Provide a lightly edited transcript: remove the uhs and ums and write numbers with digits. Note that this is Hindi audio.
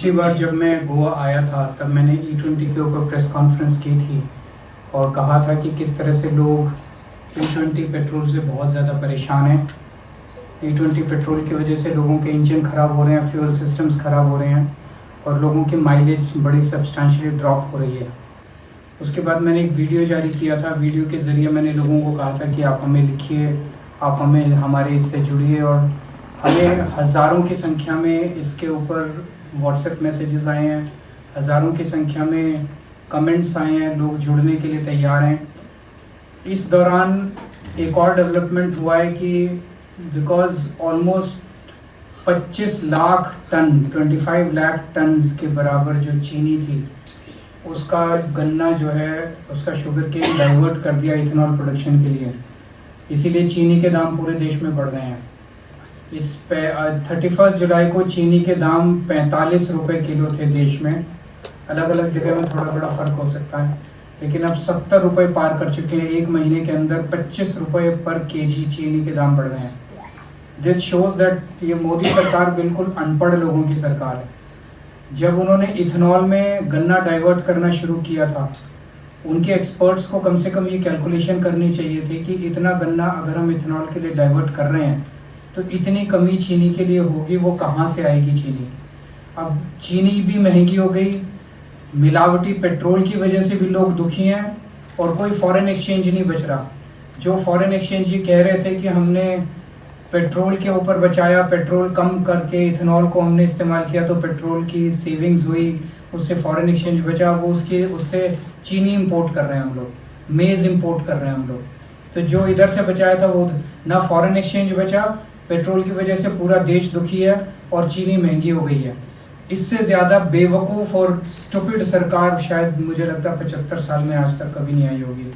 पिछली बार जब मैं गोवा आया था तब मैंने E20 के ऊपर प्रेस कॉन्फ्रेंस की थी और कहा था कि किस तरह से लोग E20 पेट्रोल से बहुत ज़्यादा परेशान हैं। E20 पेट्रोल की वजह से लोगों के इंजन ख़राब हो रहे हैं, फ्यूल सिस्टम्स ख़राब हो रहे हैं और लोगों की माइलेज बड़ी सब्सटेंशियली ड्रॉप हो रही है। उसके बाद मैंने एक वीडियो जारी किया था। वीडियो के ज़रिए मैंने लोगों को कहा था कि आप हमें लिखिए, आप हमें हमारे इससे जुड़िए, और हमें हज़ारों की संख्या में इसके ऊपर व्हाट्सएप मैसेजेस आए हैं, हज़ारों की संख्या में कमेंट्स आए हैं, लोग जुड़ने के लिए तैयार हैं। इस दौरान एक और डेवलपमेंट हुआ है कि because almost 25 lakh ton 25 lakh ton के बराबर जो चीनी थी उसका गन्ना जो है उसका शुगर केन डाइवर्ट कर दिया इथेनॉल प्रोडक्शन के लिए, इसीलिए चीनी के दाम पूरे देश में बढ़ गए हैं। इस पे 31 जुलाई को चीनी के दाम 45 रुपये किलो थे देश में। अलग अलग जगह में थोड़ा बड़ा फर्क हो सकता है, लेकिन अब 70 रुपये पार कर चुके हैं। एक महीने के अंदर 25 रुपये पर केजी चीनी के दाम बढ़ गए हैं। दिस शोज दैट ये मोदी सरकार बिल्कुल अनपढ़ लोगों की सरकार है। जब उन्होंने इथेनॉल में गन्ना डाइवर्ट करना शुरू किया था, उनके एक्सपर्ट्स को कम से कम ये कैलकुलेशन करनी चाहिए थी कि इतना गन्ना अगर हम इथेनॉल के लिए डाइवर्ट कर रहे हैं तो इतनी कमी चीनी के लिए होगी, वो कहाँ से आएगी चीनी। अब चीनी भी महंगी हो गई, मिलावटी पेट्रोल की वजह से भी लोग दुखी हैं और कोई फॉरेन एक्सचेंज नहीं बच रहा। जो फॉरेन एक्सचेंज ये कह रहे थे कि हमने पेट्रोल के ऊपर बचाया, पेट्रोल कम करके इथेनॉल को हमने इस्तेमाल किया तो पेट्रोल की सेविंग्स हुई, उससे फॉरेन एक्सचेंज बचा, वो उससे चीनी इंपोर्ट कर रहे हैं हम लोग, मेज़ इंपोर्ट कर रहे हैं हम लोग। तो जो इधर से बचाया था वो ना फॉरेन एक्सचेंज बचा, पेट्रोल की वजह से पूरा देश दुखी है और चीनी महंगी हो गई है। इससे ज़्यादा बेवकूफ़ और स्टूपिड सरकार शायद मुझे लगता है 75 साल में आज तक कभी नहीं आई होगी।